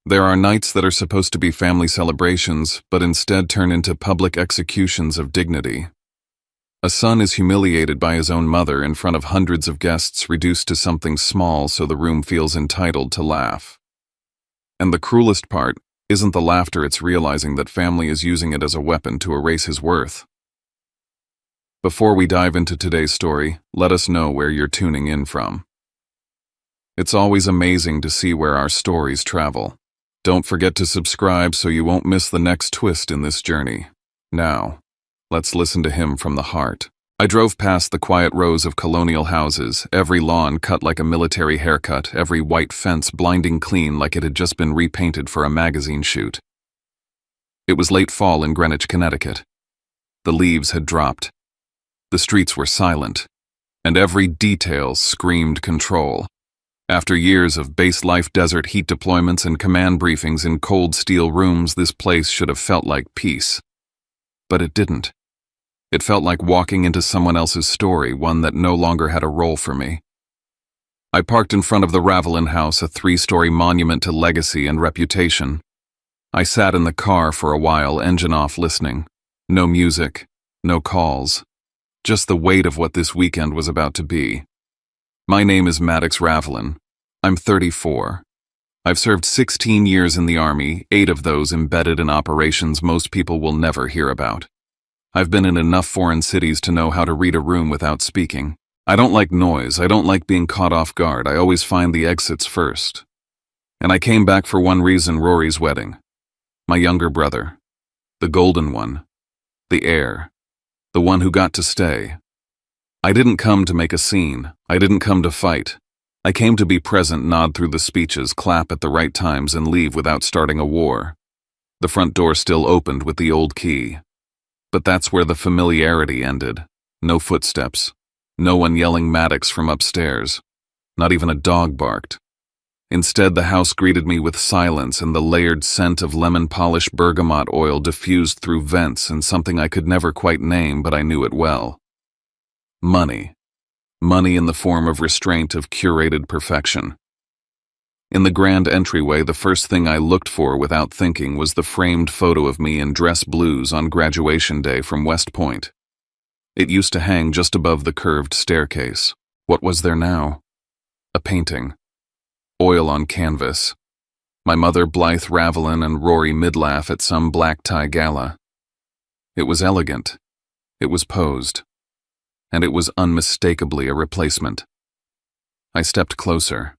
There are nights that are supposed to be family celebrations, but instead turn into public executions of dignity. A son is humiliated by his own mother in front of hundreds of guests, reduced to something small so the room feels entitled to laugh. And the cruelest part isn't the laughter, it's realizing that family is using it as a weapon to erase his worth. Before we dive into today's story, let us know where you're tuning in from. It's always amazing to see where our stories travel. Don't forget to subscribe so you won't miss the next twist in this journey. Now, let's listen to him from the heart. I drove past the quiet rows of colonial houses, every lawn cut like a military haircut, every white fence blinding clean like it had just been repainted for a magazine shoot. It was late fall in Greenwich, Connecticut. The leaves had dropped. The streets were silent, and every detail screamed control. After years of base-life desert heat deployments and command briefings in cold steel rooms, this place should have felt like peace. But it didn't. It felt like walking into someone else's story, one that no longer had a role for me. I parked in front of the Ravelin House, a 3-story monument to legacy and reputation. I sat in the car for a while, engine off, listening. No music, no calls. Just the weight of what this weekend was about to be. My name is Maddox Ravelin. I'm 34. I've served 16 years in the Army, 8 of those embedded in operations most people will never hear about. I've been in enough foreign cities to know how to read a room without speaking. I don't like noise. I don't like being caught off guard. I always find the exits first. And I came back for one reason: Rory's wedding. My younger brother. The golden one. The heir. The one who got to stay. I didn't come to make a scene. I didn't come to fight. I came to be present, nod through the speeches, clap at the right times, and leave without starting a war. The front door still opened with the old key. But that's where the familiarity ended. No footsteps. No one yelling Maddox from upstairs. Not even a dog barked. Instead, the house greeted me with silence and the layered scent of lemon-polished bergamot oil diffused through vents and something I could never quite name, but I knew it well. Money. Money in the form of restraint, of curated perfection. In the grand entryway, the first thing I looked for without thinking was the framed photo of me in dress blues on graduation day from West Point. It used to hang just above the curved staircase. What was there now? A painting. Oil on canvas. My mother, Blythe Ravelin, and Rory Midlaff at some black tie gala. It was elegant. It was posed. And it was unmistakably a replacement. I stepped closer.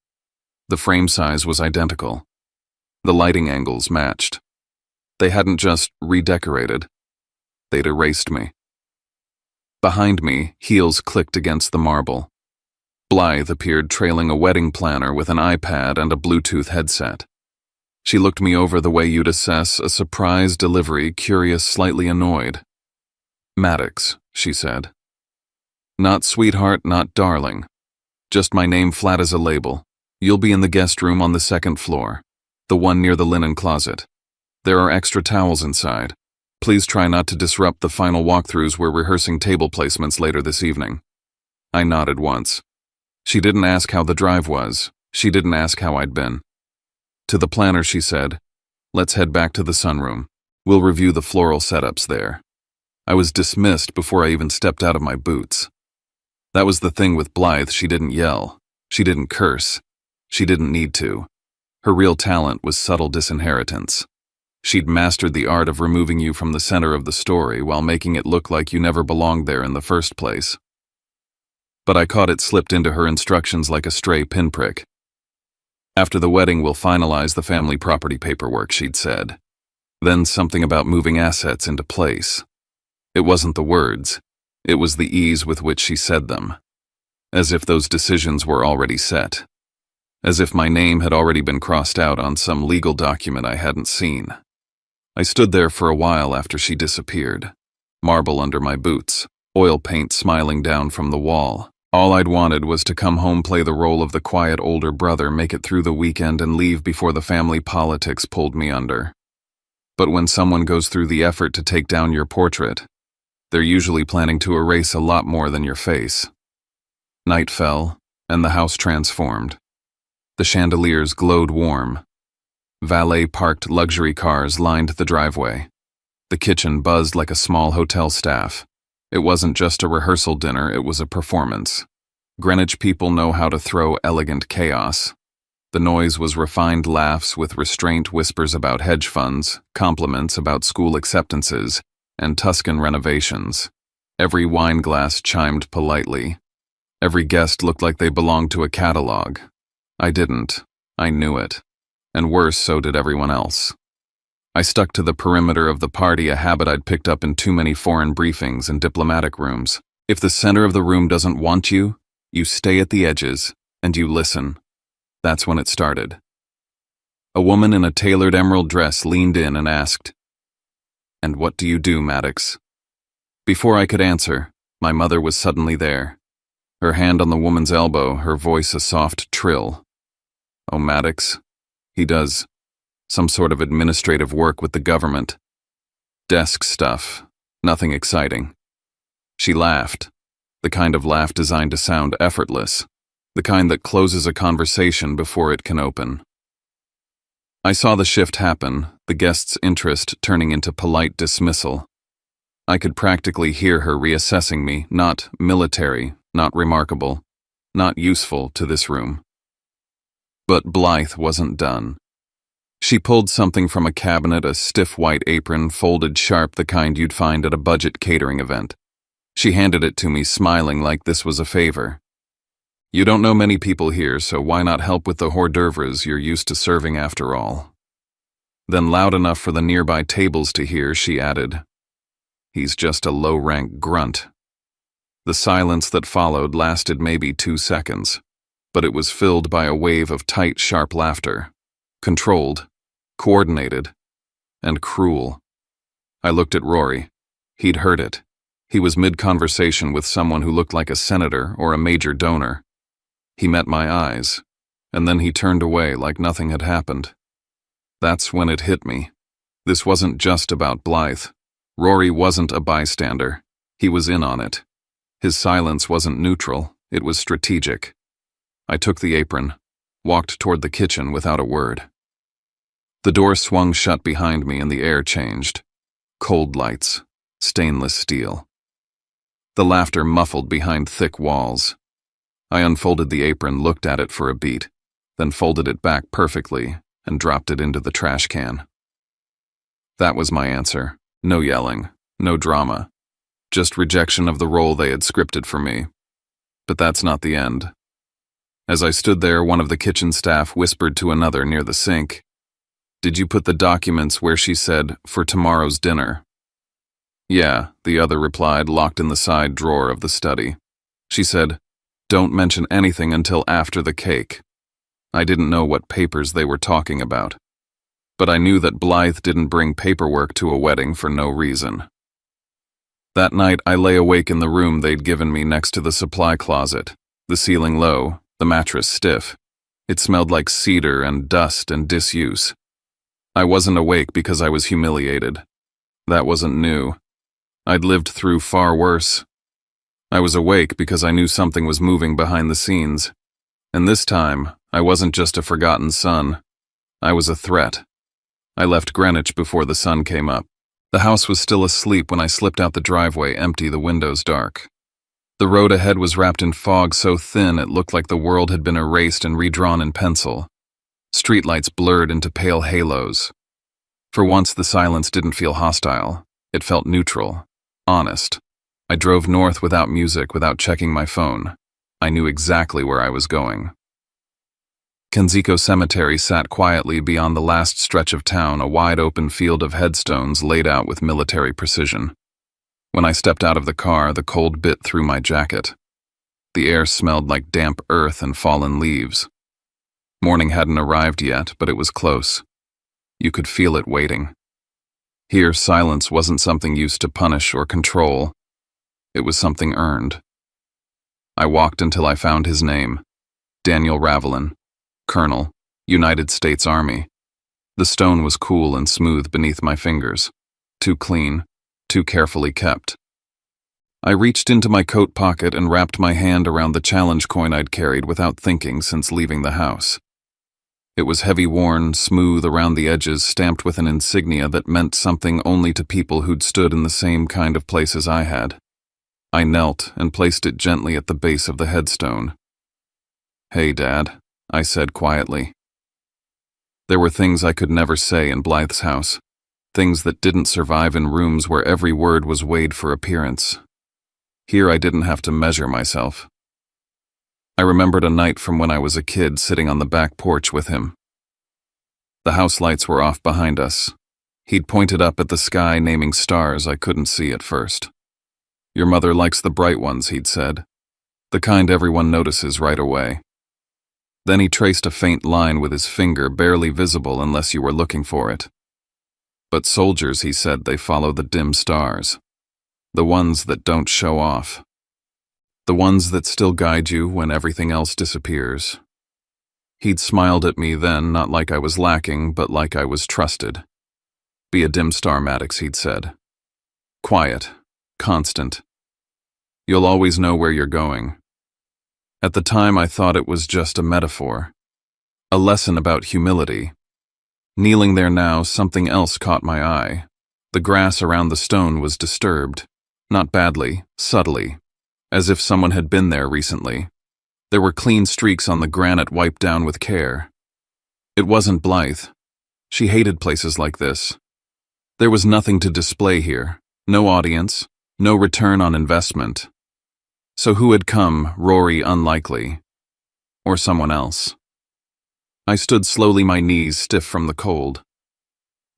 The frame size was identical. The lighting angles matched. They hadn't just redecorated. They'd erased me. Behind me, heels clicked against the marble. Blythe appeared trailing a wedding planner with an iPad and a Bluetooth headset. She looked me over the way you'd assess a surprise delivery, curious, slightly annoyed. "Maddox," she said. "Not sweetheart, not darling. Just my name flat as a label. You'll be in the guest room on the 2nd floor, the one near the linen closet. There are extra towels inside. Please try not to disrupt the final walkthroughs. We're rehearsing table placements later this evening." I nodded once. She didn't ask how the drive was. She didn't ask how I'd been. To the planner, she said, "Let's head back to the sunroom. We'll review the floral setups there." I was dismissed before I even stepped out of my boots. That was the thing with Blythe. She didn't yell. She didn't curse. She didn't need to. Her real talent was subtle disinheritance. She'd mastered the art of removing you from the center of the story while making it look like you never belonged there in the first place. But I caught it slipped into her instructions like a stray pinprick. "After the wedding, we'll finalize the family property paperwork," she'd said. Then something about moving assets into place. It wasn't the words. It was the ease with which she said them. As if those decisions were already set. As if my name had already been crossed out on some legal document I hadn't seen. I stood there for a while after she disappeared. Marble under my boots, oil paint smiling down from the wall. All I'd wanted was to come home, play the role of the quiet older brother, make it through the weekend, and leave before the family politics pulled me under. But when someone goes through the effort to take down your portrait, they're usually planning to erase a lot more than your face. Night fell, and the house transformed. The chandeliers glowed warm. Valet-parked luxury cars lined the driveway. The kitchen buzzed like a small hotel staff. It wasn't just a rehearsal dinner, it was a performance. Greenwich people know how to throw elegant chaos. The noise was refined laughs with restrained whispers about hedge funds, compliments about school acceptances, and Tuscan renovations. Every wine glass chimed politely. Every guest looked like they belonged to a catalog. I didn't. I knew it. And worse, so did everyone else. I stuck to the perimeter of the party, a habit I'd picked up in too many foreign briefings and diplomatic rooms. If the center of the room doesn't want you, you stay at the edges, and you listen. That's when it started. A woman in a tailored emerald dress leaned in and asked, "And what do you do, Maddox?" Before I could answer, my mother was suddenly there. Her hand on the woman's elbow, her voice a soft trill. "Oh, Maddox, he does some sort of administrative work with the government. Desk stuff, nothing exciting." She laughed, the kind of laugh designed to sound effortless, the kind that closes a conversation before it can open. I saw the shift happen, the guest's interest turning into polite dismissal. I could practically hear her reassessing me, not military, not remarkable, not useful to this room. But Blythe wasn't done. She pulled something from a cabinet, a stiff white apron, folded sharp, the kind you'd find at a budget catering event. She handed it to me, smiling like this was a favor. "You don't know many people here, so why not help with the hors d'oeuvres you're used to serving after all?" Then, loud enough for the nearby tables to hear, she added, "He's just a low-rank grunt." The silence that followed lasted maybe 2 seconds, but it was filled by a wave of tight, sharp laughter. Controlled, coordinated, and cruel. I looked at Rory. He'd heard it. He was mid-conversation with someone who looked like a senator or a major donor. He met my eyes, and then he turned away like nothing had happened. That's when it hit me. This wasn't just about Blythe. Rory wasn't a bystander. He was in on it. His silence wasn't neutral, it was strategic. I took the apron, walked toward the kitchen without a word. The door swung shut behind me and the air changed. Cold lights, stainless steel. The laughter muffled behind thick walls. I unfolded the apron, looked at it for a beat, then folded it back perfectly and dropped it into the trash can. That was my answer. No yelling, no drama, just rejection of the role they had scripted for me. But that's not the end. As I stood there, one of the kitchen staff whispered to another near the sink, "Did you put the documents where she said, 'for tomorrow's dinner'?" "Yeah," the other replied, locked in the side drawer of the study. She said, "Don't mention anything until after the cake." I didn't know what papers they were talking about, but I knew that Blythe didn't bring paperwork to a wedding for no reason. That night, I lay awake in the room they'd given me next to the supply closet, the ceiling low, the mattress stiff. It smelled like cedar and dust and disuse. I wasn't awake because I was humiliated. That wasn't new. I'd lived through far worse. I was awake because I knew something was moving behind the scenes. And this time, I wasn't just a forgotten son. I was a threat. I left Greenwich before the sun came up. The house was still asleep when I slipped out the driveway, empty, the windows dark. The road ahead was wrapped in fog so thin it looked like the world had been erased and redrawn in pencil. Streetlights blurred into pale halos. For once, the silence didn't feel hostile. It felt neutral, honest. I drove north without music, without checking my phone. I knew exactly where I was going. Kensico Cemetery sat quietly beyond the last stretch of town, a wide-open field of headstones laid out with military precision. When I stepped out of the car, the cold bit through my jacket. The air smelled like damp earth and fallen leaves. Morning hadn't arrived yet, but it was close. You could feel it waiting. Here, silence wasn't something used to punish or control. It was something earned. I walked until I found his name, Daniel Ravelin, Colonel, United States Army. The stone was cool and smooth beneath my fingers, too clean, too carefully kept. I reached into my coat pocket and wrapped my hand around the challenge coin I'd carried without thinking since leaving the house. It was heavy-worn, smooth around the edges, stamped with an insignia that meant something only to people who'd stood in the same kind of place as I had. I knelt and placed it gently at the base of the headstone. "Hey, Dad," I said quietly. There were things I could never say in Blythe's house, things that didn't survive in rooms where every word was weighed for appearance. Here I didn't have to measure myself. I remembered a night from when I was a kid sitting on the back porch with him. The house lights were off behind us. He'd pointed up at the sky, naming stars I couldn't see at first. "Your mother likes the bright ones," he'd said. "The kind everyone notices right away." Then he traced a faint line with his finger, barely visible unless you were looking for it. "But soldiers," he said, "they follow the dim stars. The ones that don't show off. The ones that still guide you when everything else disappears." He'd smiled at me then, not like I was lacking, but like I was trusted. "Be a dim star, Maddox," he'd said. "Quiet, constant. You'll always know where you're going." At the time, I thought it was just a metaphor, a lesson about humility. Kneeling there now, something else caught my eye. The grass around the stone was disturbed, not badly, subtly, as if someone had been there recently. There were clean streaks on the granite wiped down with care. It wasn't Blythe. She hated places like this. There was nothing to display here, no audience, no return on investment. So who had come, Rory unlikely? Or someone else? I stood slowly, my knees stiff from the cold.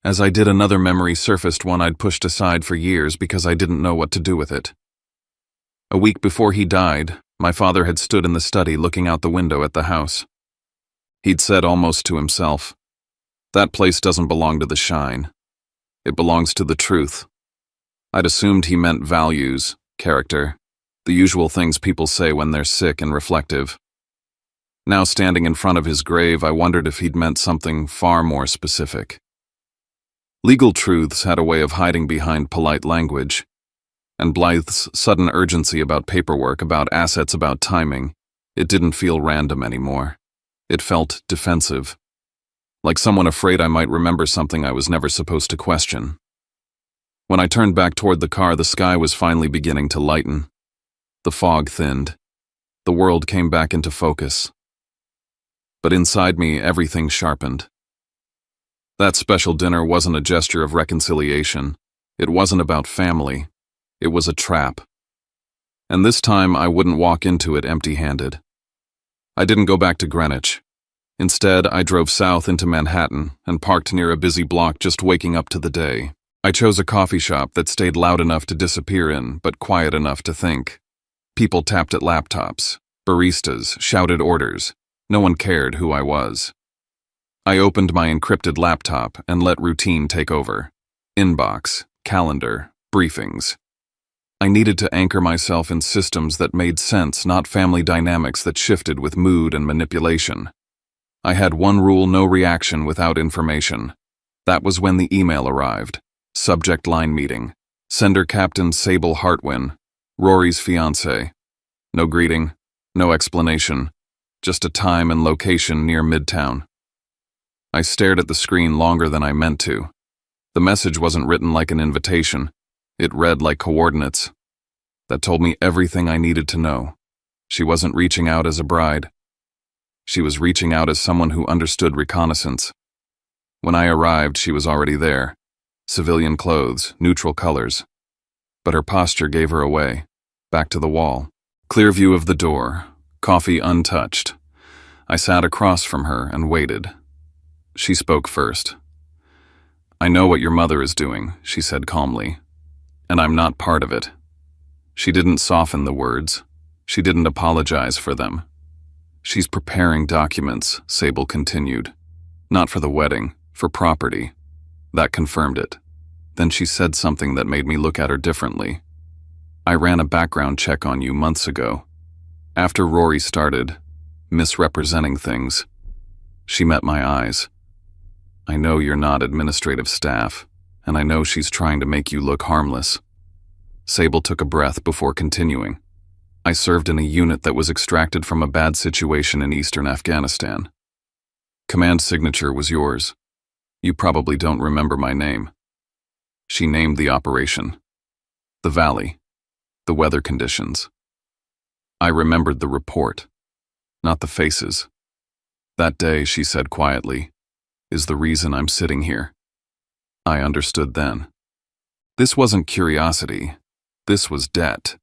As I did, another memory surfaced, one I'd pushed aside for years because I didn't know what to do with it. A week before he died, my father had stood in the study looking out the window at the house. He'd said almost to himself, "That place doesn't belong to the shine. It belongs to the truth." I'd assumed he meant values, character, the usual things people say when they're sick and reflective. Now, standing in front of his grave, I wondered if he'd meant something far more specific. Legal truths had a way of hiding behind polite language, and Blythe's sudden urgency about paperwork, about assets, about timing, it didn't feel random anymore. It felt defensive, like someone afraid I might remember something I was never supposed to question. When I turned back toward the car, the sky was finally beginning to lighten. The fog thinned. The world came back into focus. But inside me, everything sharpened. That special dinner wasn't a gesture of reconciliation. It wasn't about family. It was a trap. And this time, I wouldn't walk into it empty-handed. I didn't go back to Greenwich. Instead, I drove south into Manhattan and parked near a busy block, just waking up to the day. I chose a coffee shop that stayed loud enough to disappear in, but quiet enough to think. People tapped at laptops. Baristas shouted orders. No one cared who I was. I opened my encrypted laptop and let routine take over. Inbox, calendar, briefings. I needed to anchor myself in systems that made sense, not family dynamics that shifted with mood and manipulation. I had one rule: no reaction without information. That was when the email arrived. Subject line: meeting. Sender: Captain Sable Hartwin, Rory's fiancé. No greeting, no explanation, just a time and location near Midtown. I stared at the screen longer than I meant to. The message wasn't written like an invitation. It read like coordinates. That told me everything I needed to know. She wasn't reaching out as a bride. She was reaching out as someone who understood reconnaissance. When I arrived, she was already there. Civilian clothes, neutral colors. But her posture gave her away. Back to the wall. Clear view of the door. Coffee untouched. I sat across from her and waited. She spoke first. "I know what your mother is doing," she said calmly. "And I'm not part of it." She didn't soften the words. She didn't apologize for them. "She's preparing documents," Sable continued. "Not for the wedding, for property." That confirmed it. Then she said something that made me look at her differently. "I ran a background check on you months ago. After Rory started misrepresenting things." She met my eyes. "I know you're not administrative staff, and I know she's trying to make you look harmless." Sable took a breath before continuing. "I served in a unit that was extracted from a bad situation in eastern Afghanistan. Command signature was yours. You probably don't remember my name. She named the operation. The valley. The weather conditions. I remembered the report, not the faces. That day, she said quietly, is the reason I'm sitting here. I understood then. This wasn't curiosity. This was debt.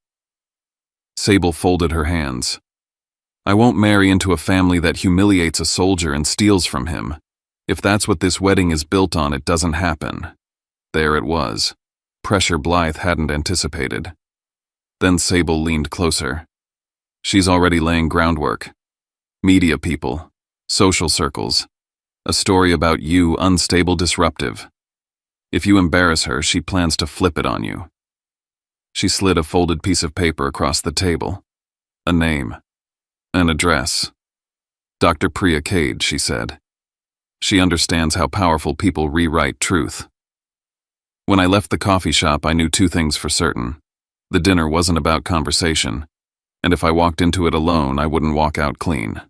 Sable folded her hands. I won't marry into a family that humiliates a soldier and steals from him. If that's what this wedding is built on, it doesn't happen. There it was. Pressure Blythe hadn't anticipated. Then Sable leaned closer. She's already laying groundwork. Media people. Social circles. A story about you, unstable, disruptive. If you embarrass her, she plans to flip it on you. She slid a folded piece of paper across the table. A name. An address. Dr. Priya Cade, she said. She understands how powerful people rewrite truth. When I left the coffee shop, I knew two things for certain. The dinner wasn't about conversation, and if I walked into it alone, I wouldn't walk out clean.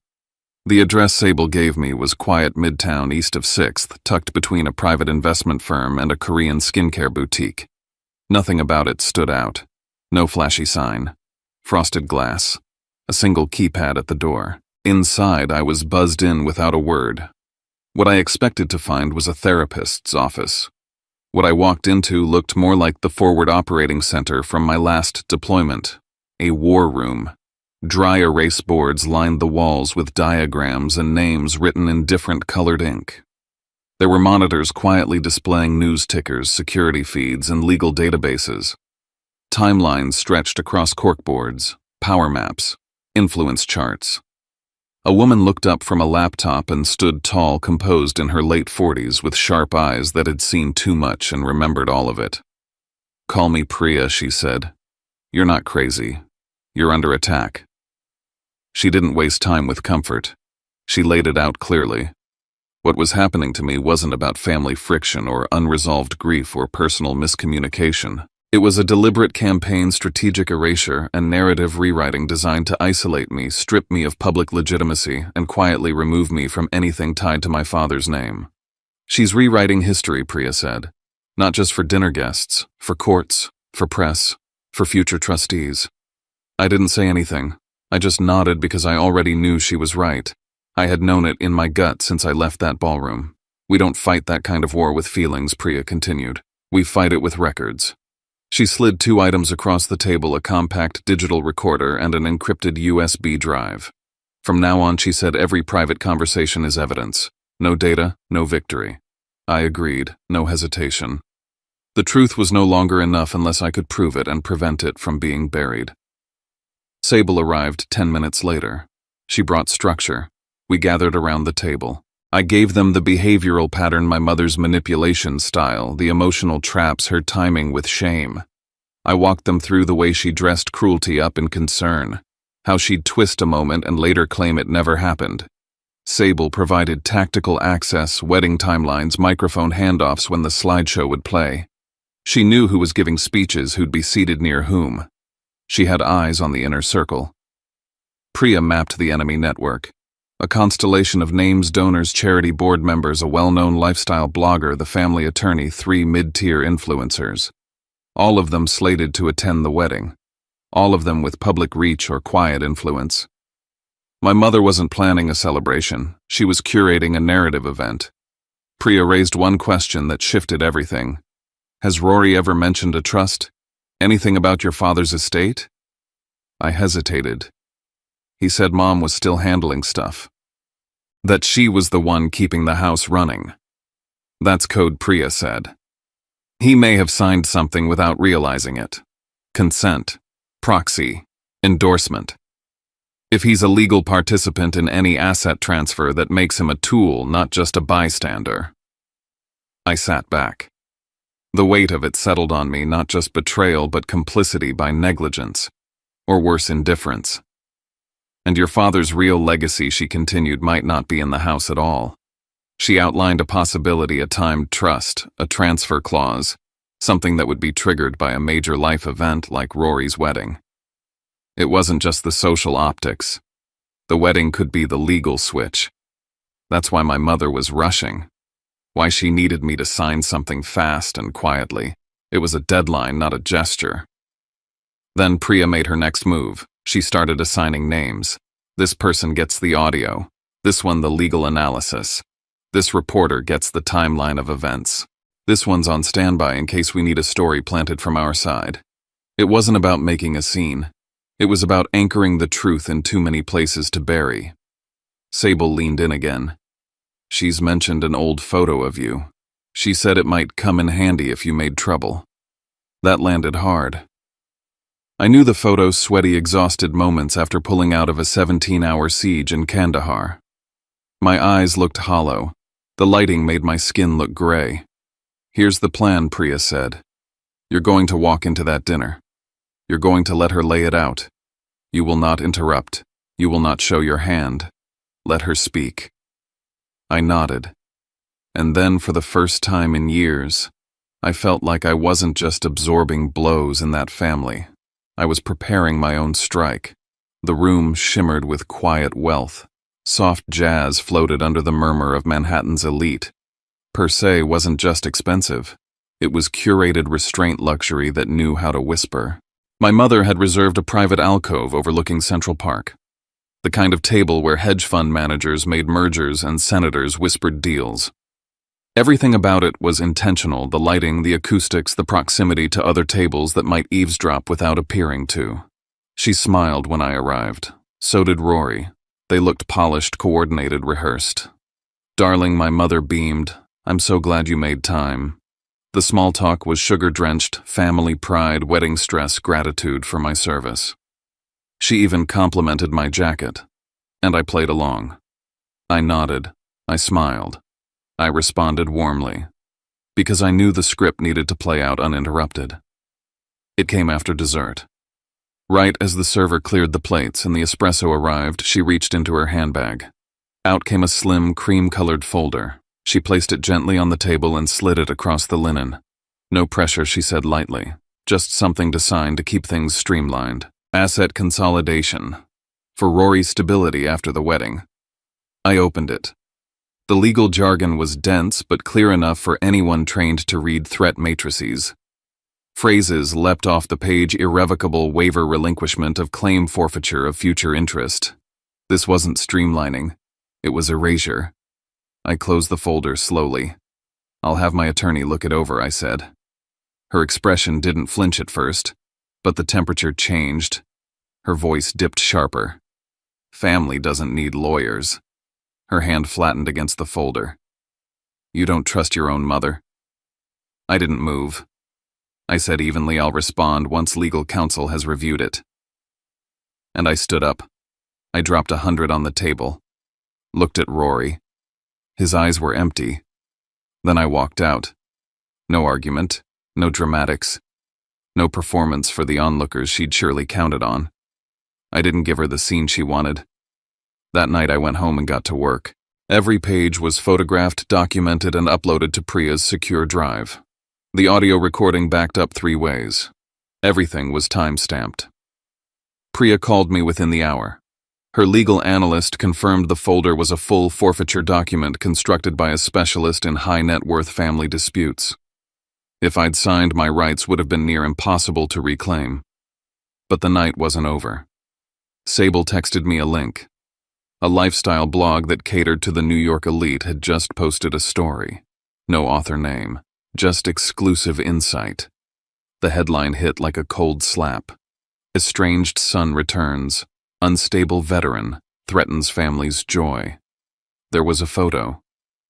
The address Sable gave me was quiet midtown east of 6th, tucked between a private investment firm and a Korean skincare boutique. Nothing about it stood out. No flashy sign. Frosted glass. A single keypad at the door. Inside, I was buzzed in without a word. What I expected to find was a therapist's office. What I walked into looked more like the forward operating center from my last deployment. A war room. Dry erase boards lined the walls with diagrams and names written in different colored ink. There were monitors quietly displaying news tickers, security feeds, and legal databases. Timelines stretched across corkboards, power maps, influence charts. A woman looked up from a laptop and stood tall, composed in her late 40s with sharp eyes that had seen too much and remembered all of it. "Call me Priya," she said. "You're not crazy. You're under attack." She didn't waste time with comfort. She laid it out clearly. What was happening to me wasn't about family friction or unresolved grief or personal miscommunication. It was a deliberate campaign, strategic erasure, and narrative rewriting designed to isolate me, strip me of public legitimacy, and quietly remove me from anything tied to my father's name. "She's rewriting history," Priya said. "Not just for dinner guests, for courts, for press, for future trustees." I didn't say anything. I just nodded because I already knew she was right. I had known it in my gut since I left that ballroom. "We don't fight that kind of war with feelings," Priya continued. "We fight it with records." She slid 2 items across the table, a compact digital recorder and an encrypted USB drive. "From now on," she said, "every private conversation is evidence. No data, no victory." I agreed, no hesitation. The truth was no longer enough unless I could prove it and prevent it from being buried. Sable arrived 10 minutes later. She brought structure. We gathered around the table. I gave them the behavioral pattern, my mother's manipulation style, the emotional traps, her timing with shame. I walked them through the way she dressed cruelty up in concern, how she'd twist a moment and later claim it never happened. Sable provided tactical access, wedding timelines, microphone handoffs when the slideshow would play. She knew who was giving speeches, who'd be seated near whom. She had eyes on the inner circle. Priya mapped the enemy network. A constellation of names, donors, charity board members, a well-known lifestyle blogger, the family attorney, 3 mid-tier influencers. All of them slated to attend the wedding. All of them with public reach or quiet influence. My mother wasn't planning a celebration. She was curating a narrative event. Priya raised one question that shifted everything. "Has Rory ever mentioned a trust? Anything about your father's estate?" I hesitated. He said Mom was still handling stuff. That she was the one keeping the house running. That's code, Priya said. He may have signed something without realizing it. Consent, proxy, endorsement. If he's a legal participant in any asset transfer, that makes him a tool, not just a bystander. I sat back. The weight of it settled on me, not just betrayal, but complicity by negligence, or worse, indifference. And your father's real legacy, she continued, might not be in the house at all. She outlined a possibility, a timed trust, a transfer clause, something that would be triggered by a major life event like Rory's wedding. It wasn't just the social optics. The wedding could be the legal switch. That's why my mother was rushing. Why she needed me to sign something fast and quietly. It was a deadline, not a gesture. Then Priya made her next move. She started assigning names. This person gets the audio. This one the legal analysis. This reporter gets the timeline of events. This one's on standby in case we need a story planted from our side. It wasn't about making a scene. It was about anchoring the truth in too many places to bury. Sable leaned in again. She's mentioned an old photo of you. She said it might come in handy if you made trouble. That landed hard. I knew the photo's sweaty, exhausted moments after pulling out of a 17-hour siege in Kandahar. My eyes looked hollow. The lighting made my skin look gray. Here's the plan, Priya said. You're going to walk into that dinner. You're going to let her lay it out. You will not interrupt. You will not show your hand. Let her speak. I nodded. And then, for the first time in years, I felt like I wasn't just absorbing blows in that family. I was preparing my own strike. The room shimmered with quiet wealth. Soft jazz floated under the murmur of Manhattan's elite. Per se wasn't just expensive. It was curated restraint luxury that knew how to whisper. My mother had reserved a private alcove overlooking Central Park. The kind of table where hedge fund managers made mergers and senators whispered deals. Everything about it was intentional, the lighting, the acoustics, the proximity to other tables that might eavesdrop without appearing to. She smiled when I arrived. So did Rory. They looked polished, coordinated, rehearsed. Darling, my mother beamed. I'm so glad you made time. The small talk was sugar-drenched, family pride, wedding stress, gratitude for my service. She even complimented my jacket, and I played along. I nodded. I smiled. I responded warmly, because I knew the script needed to play out uninterrupted. It came after dessert. Right as the server cleared the plates and the espresso arrived, she reached into her handbag. Out came a slim, cream-colored folder. She placed it gently on the table and slid it across the linen. No pressure, she said lightly. Just something to sign to keep things streamlined. Asset consolidation. For Rory's stability after the wedding. I opened it. The legal jargon was dense but clear enough for anyone trained to read threat matrices. Phrases leapt off the page: irrevocable waiver, relinquishment of claim, forfeiture of future interest. This wasn't streamlining. It was erasure. I closed the folder slowly. I'll have my attorney look it over, I said. Her expression didn't flinch at first, but the temperature changed. Her voice dipped sharper. Family doesn't need lawyers. Her hand flattened against the folder. You don't trust your own mother? I didn't move. I said evenly, I'll respond once legal counsel has reviewed it. And I stood up. I dropped 100 on the table. Looked at Rory. His eyes were empty. Then I walked out. No argument, no dramatics, no performance for the onlookers she'd surely counted on. I didn't give her the scene she wanted. That night I went home and got to work. Every page was photographed, documented, and uploaded to Priya's secure drive. The audio recording backed up 3 ways. Everything was time-stamped. Priya called me within the hour. Her legal analyst confirmed the folder was a full forfeiture document constructed by a specialist in high-net-worth family disputes. If I'd signed, my rights would have been near impossible to reclaim. But the night wasn't over. Sable texted me a link. A lifestyle blog that catered to the New York elite had just posted a story. No author name, just exclusive insight. The headline hit like a cold slap. Estranged son returns. Unstable veteran threatens family's joy. There was a photo.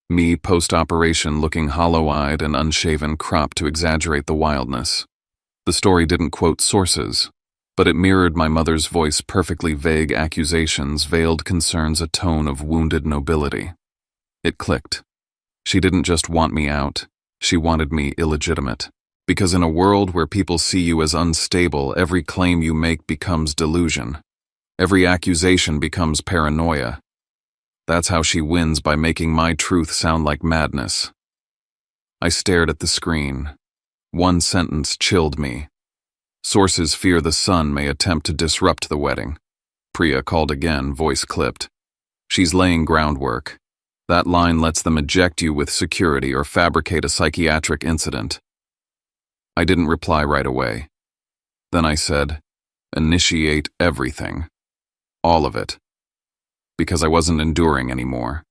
Me post-operation looking hollow-eyed and unshaven, cropped to exaggerate the wildness. The story didn't quote sources, but it mirrored my mother's voice: perfectly vague accusations, veiled concerns, a tone of wounded nobility. It clicked. She didn't just want me out, she wanted me illegitimate. Because in a world where people see you as unstable, every claim you make becomes delusion. Every accusation becomes paranoia. That's how she wins, by making my truth sound like madness. I stared at the screen. One sentence chilled me. Sources fear the son may attempt to disrupt the wedding. Priya called again, voice clipped. She's laying groundwork. That line lets them eject you with security or fabricate a psychiatric incident. I didn't reply right away. Then I said, initiate everything. All of it. Because I wasn't enduring anymore.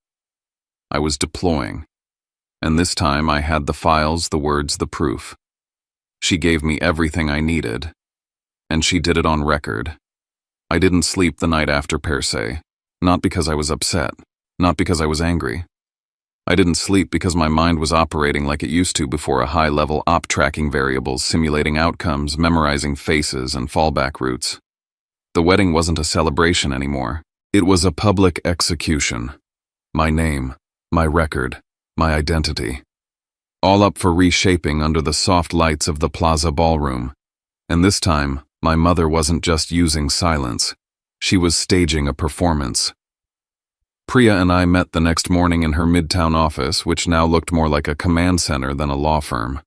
I was deploying. And this time I had the files, the words, the proof. She gave me everything I needed. And she did it on record. I didn't sleep the night after per se. Not because I was upset. Not because I was angry. I didn't sleep because my mind was operating like it used to before a high-level op tracking variables, simulating outcomes, memorizing faces, and fallback routes. The wedding wasn't a celebration anymore. It was a public execution. My name, my record, my identity. All up for reshaping under the soft lights of the Plaza Ballroom. And this time, my mother wasn't just using silence. She was staging a performance. Priya and I met the next morning in her midtown office, which now looked more like a command center than a law firm.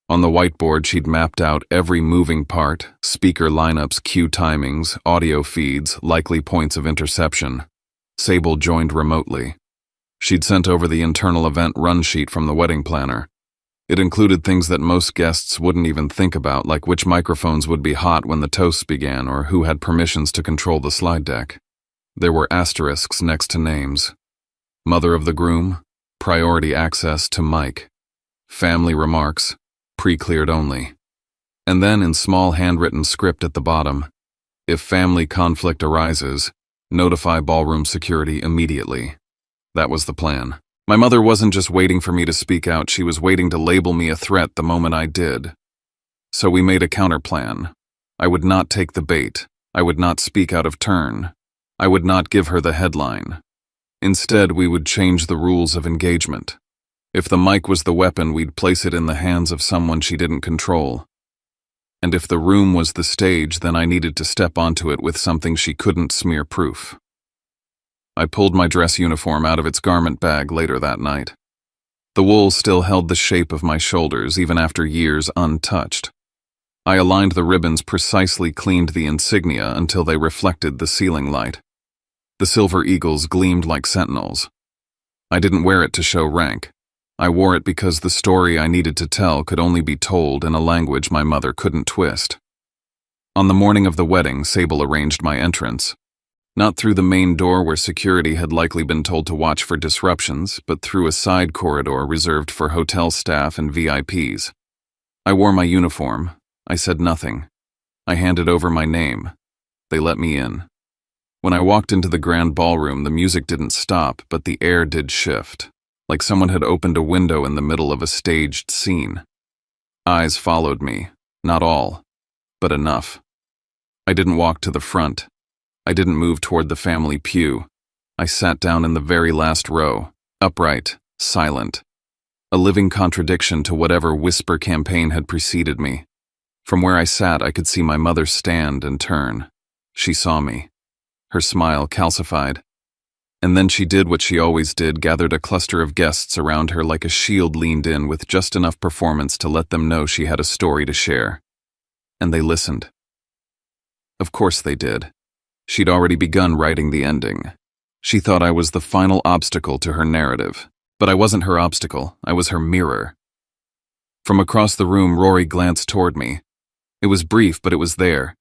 On the whiteboard, she'd mapped out every moving part, speaker lineups, cue timings, audio feeds, likely points of interception. Sable joined remotely. She'd sent over the internal event run sheet from the wedding planner. It included things that most guests wouldn't even think about, like which microphones would be hot when the toasts began or who had permissions to control the slide deck. There were asterisks next to names. Mother of the groom, priority access to mic. Family remarks, pre-cleared only. And then in small handwritten script at the bottom, if family conflict arises, notify ballroom security immediately. That was the plan. My mother wasn't just waiting for me to speak out, she was waiting to label me a threat the moment I did. So we made a counterplan. I would not take the bait. I would not speak out of turn. I would not give her the headline. Instead, we would change the rules of engagement. If the mic was the weapon, we'd place it in the hands of someone she didn't control. And if the room was the stage, then I needed to step onto it with something she couldn't smear proof. I pulled my dress uniform out of its garment bag later that night. The wool still held the shape of my shoulders even after years untouched. I aligned the ribbons precisely, cleaned the insignia until they reflected the ceiling light. The silver eagles gleamed like sentinels. I didn't wear it to show rank. I wore it because the story I needed to tell could only be told in a language my mother couldn't twist. On the morning of the wedding, Sable arranged my entrance. Not through the main door where security had likely been told to watch for disruptions, but through a side corridor reserved for hotel staff and VIPs. I wore my uniform. I said nothing. I handed over my name. They let me in. When I walked into the grand ballroom, the music didn't stop, but the air did shift, like someone had opened a window in the middle of a staged scene. Eyes followed me, not all, but enough. I didn't walk to the front. I didn't move toward the family pew. I sat down in the very last row, upright, silent. A living contradiction to whatever whisper campaign had preceded me. From where I sat, I could see my mother stand and turn. She saw me. Her smile calcified. And then she did what she always did, gathered a cluster of guests around her like a shield, leaned in with just enough performance to let them know she had a story to share. And they listened. Of course they did. She'd already begun writing the ending. She thought I was the final obstacle to her narrative. But I wasn't her obstacle, I was her mirror. From across the room, Rory glanced toward me. It was brief, but it was there.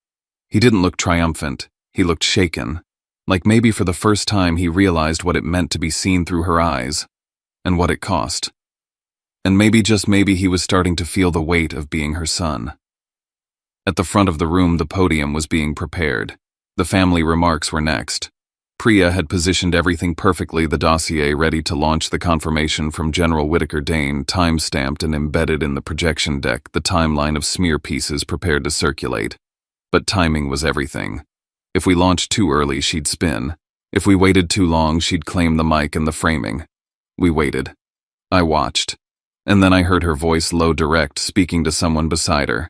He didn't look triumphant. He looked shaken. Like maybe for the first time he realized what it meant to be seen through her eyes, and what it cost. And maybe, just maybe, he was starting to feel the weight of being her son. At the front of the room, the podium was being prepared. The family remarks were next. Priya had positioned everything perfectly, the dossier ready to launch the confirmation from General Whitaker Dane, time-stamped and embedded in the projection deck, the timeline of smear pieces prepared to circulate. But timing was everything. If we launched too early, she'd spin. If we waited too long, she'd claim the mic and the framing. We waited. I watched. And then I heard her voice, low, direct, speaking to someone beside her.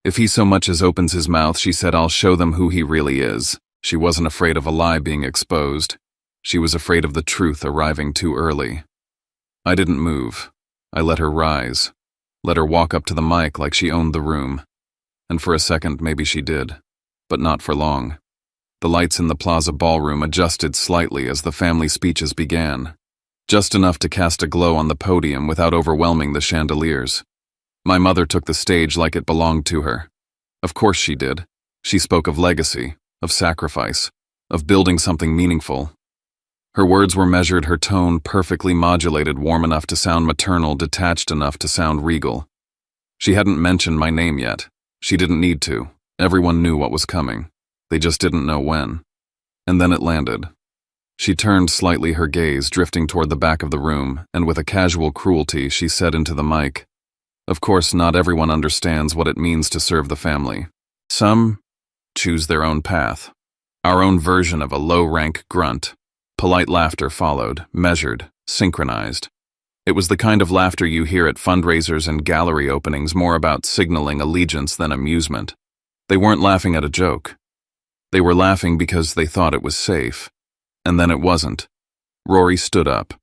If he so much as opens his mouth, she said, I'll show them who he really is. She wasn't afraid of a lie being exposed. She was afraid of the truth arriving too early. I didn't move. I let her rise. Let her walk up to the mic like she owned the room. And for a second, maybe she did. But not for long. The lights in the Plaza Ballroom adjusted slightly as the family speeches began. just enough to cast a glow on the podium without overwhelming the chandeliers. My mother took the stage like it belonged to her. Of course she did. She spoke of legacy, of sacrifice, of building something meaningful. Her words were measured, her tone perfectly modulated, warm enough to sound maternal, detached enough to sound regal. She hadn't mentioned my name yet. She didn't need to. Everyone knew what was coming. They just didn't know when. And then it landed. She turned slightly, her gaze drifting toward the back of the room, and with a casual cruelty she said into the mic, "Of course, not everyone understands what it means to serve the family. Some choose their own path. Our own version of a low-rank grunt." Polite laughter followed, measured, synchronized. It was the kind of laughter you hear at fundraisers and gallery openings, more about signaling allegiance than amusement. They weren't laughing at a joke. They were laughing because they thought it was safe. And then it wasn't. Rory stood up.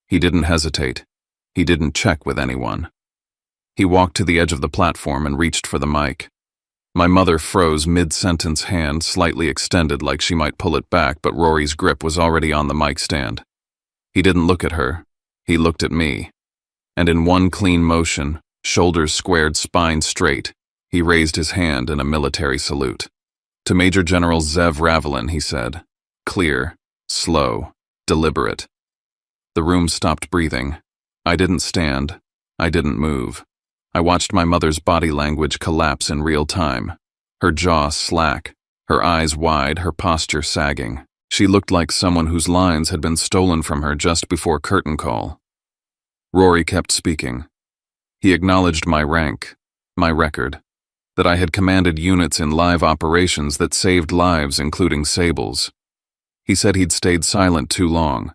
He didn't hesitate. He didn't check with anyone. He walked to the edge of the platform and reached for the mic. My mother froze mid-sentence, hand slightly extended like she might pull it back, but Rory's grip was already on the mic stand. He didn't look at her. He looked at me. And in one clean motion, shoulders squared, spine straight, he raised his hand in a military salute. "To Major General Zev Ravelin," he said. Clear, slow, deliberate. The room stopped breathing. I didn't stand. I didn't move. I watched my mother's body language collapse in real time. Her jaw slack, her eyes wide, her posture sagging. She looked like someone whose lines had been stolen from her just before curtain call. Rory kept speaking. He acknowledged my rank, my record, that I had commanded units in live operations that saved lives, including Sable's. He said he'd stayed silent too long,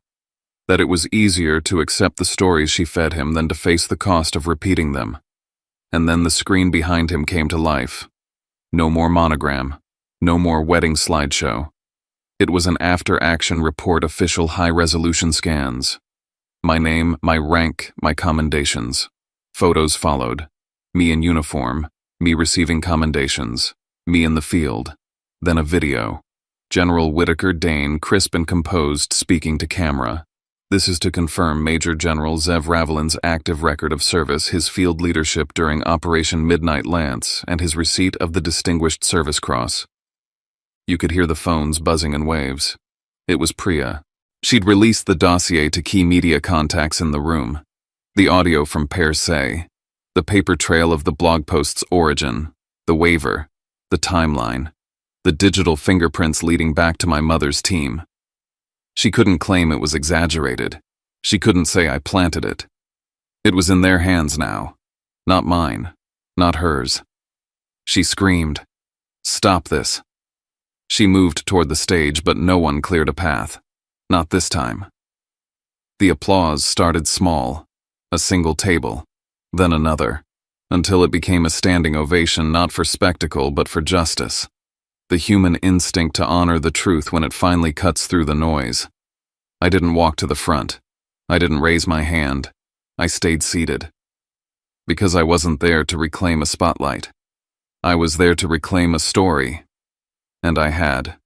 that it was easier to accept the stories she fed him than to face the cost of repeating them. And then the screen behind him came to life. No more monogram, no more wedding slideshow. It was an after-action report, official high-resolution scans. My name, my rank, my commendations. Photos followed. Me in uniform, me receiving commendations, me in the field. Then a video. General Whitaker Dane, crisp and composed, speaking to camera. "This is to confirm Major General Zev Ravelin's active record of service, his field leadership during Operation Midnight Lance, and his receipt of the Distinguished Service Cross." You could hear the phones buzzing in waves. It was Priya. She'd released the dossier to key media contacts in the room. The audio from Per Se, the paper trail of the blog post's origin, the waiver, the timeline, the digital fingerprints leading back to my mother's team. She couldn't claim it was exaggerated. She couldn't say I planted it. It was in their hands now. Not mine. Not hers. She screamed, "Stop this." She moved toward the stage, but no one cleared a path. Not this time. The applause started small, a single table, then another, until it became a standing ovation, not for spectacle but for justice. The human instinct to honor the truth when it finally cuts through the noise. I didn't walk to the front. I didn't raise my hand. I stayed seated. Because I wasn't there to reclaim a spotlight. I was there to reclaim a story. And I had.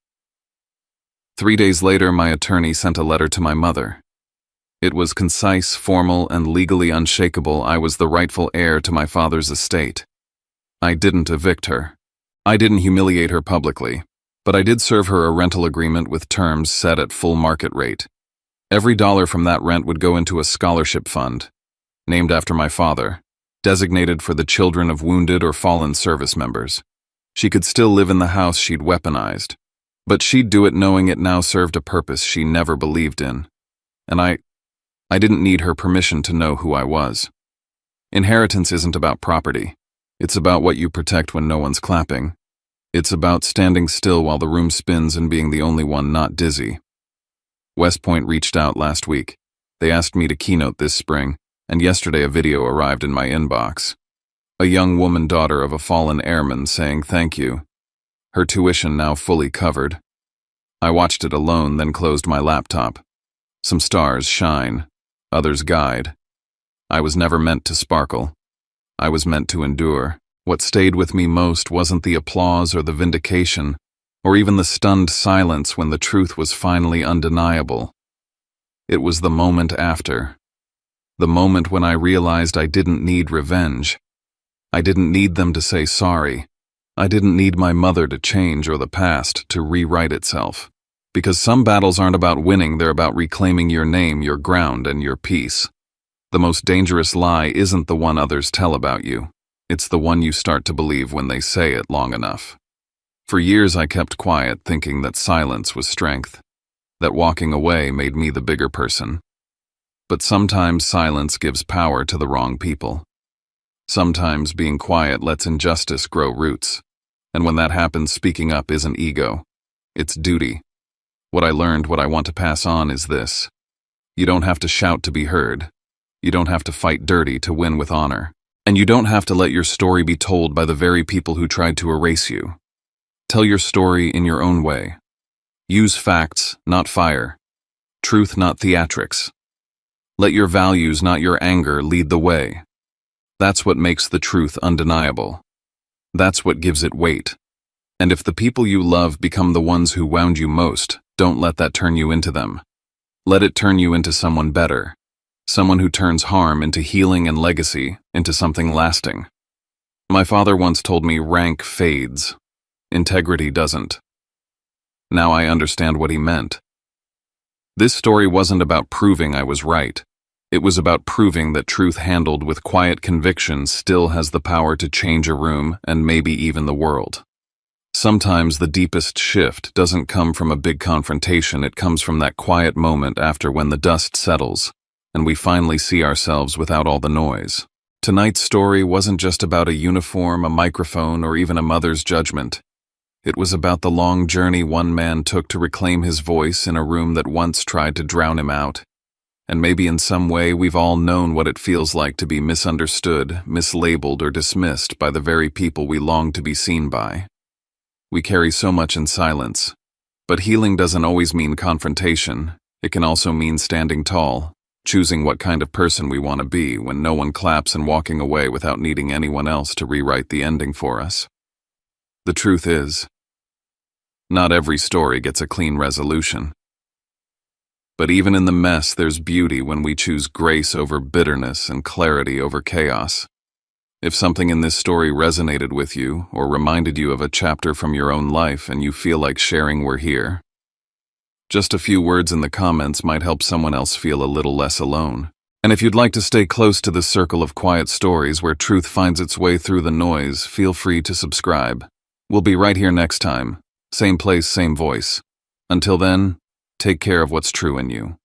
3 days later, my attorney sent a letter to my mother. It was concise, formal, and legally unshakable. I was the rightful heir to my father's estate. I didn't evict her. I didn't humiliate her publicly, but I did serve her a rental agreement with terms set at full market rate. Every dollar from that rent would go into a scholarship fund, named after my father, designated for the children of wounded or fallen service members. She could still live in the house she'd weaponized, but she'd do it knowing it now served a purpose she never believed in. And I didn't need her permission to know who I was. Inheritance isn't about property. It's about what you protect when no one's clapping. It's about standing still while the room spins and being the only one not dizzy. West Point reached out last week. They asked me to keynote this spring, and yesterday a video arrived in my inbox. A young woman, daughter of a fallen airman, saying thank you. Her tuition now fully covered. I watched it alone, then closed my laptop. Some stars shine, others guide. I was never meant to sparkle. I was meant to endure. What stayed with me most wasn't the applause or the vindication, or even the stunned silence when the truth was finally undeniable. It was the moment after. The moment when I realized I didn't need revenge. I didn't need them to say sorry. I didn't need my mother to change or the past to rewrite itself. Because some battles aren't about winning, they're about reclaiming your name, your ground, and your peace. The most dangerous lie isn't the one others tell about you. It's the one you start to believe when they say it long enough. For years I kept quiet, thinking that silence was strength, that walking away made me the bigger person. But sometimes silence gives power to the wrong people. Sometimes being quiet lets injustice grow roots. And when that happens, speaking up isn't ego. It's duty. What I learned, what I want to pass on is this. You don't have to shout to be heard. You don't have to fight dirty to win with honor. And you don't have to let your story be told by the very people who tried to erase you. Tell your story in your own way. Use facts, not fire. Truth, not theatrics. Let your values, not your anger, lead the way. That's what makes the truth undeniable. That's what gives it weight. And if the people you love become the ones who wound you most, don't let that turn you into them. Let it turn you into someone better. Someone who turns harm into healing and legacy, into something lasting. My father once told me rank fades. Integrity doesn't. Now I understand what he meant. This story wasn't about proving I was right. It was about proving that truth handled with quiet conviction still has the power to change a room and maybe even the world. Sometimes the deepest shift doesn't come from a big confrontation, it comes from that quiet moment after when the dust settles, and we finally see ourselves without all the noise. Tonight's story wasn't just about a uniform, a microphone, or even a mother's judgment. It was about the long journey one man took to reclaim his voice in a room that once tried to drown him out. And maybe in some way we've all known what it feels like to be misunderstood, mislabeled, or dismissed by the very people we long to be seen by. We carry so much in silence. But healing doesn't always mean confrontation. It can also mean standing tall, choosing what kind of person we want to be when no one claps and walking away without needing anyone else to rewrite the ending for us. The truth is, not every story gets a clean resolution. But even in the mess, there's beauty when we choose grace over bitterness and clarity over chaos. If something in this story resonated with you or reminded you of a chapter from your own life and you feel like sharing, we're here. Just a few words in the comments might help someone else feel a little less alone. And if you'd like to stay close to this circle of quiet stories where truth finds its way through the noise, feel free to subscribe. We'll be right here next time. Same place, same voice. Until then, take care of what's true in you.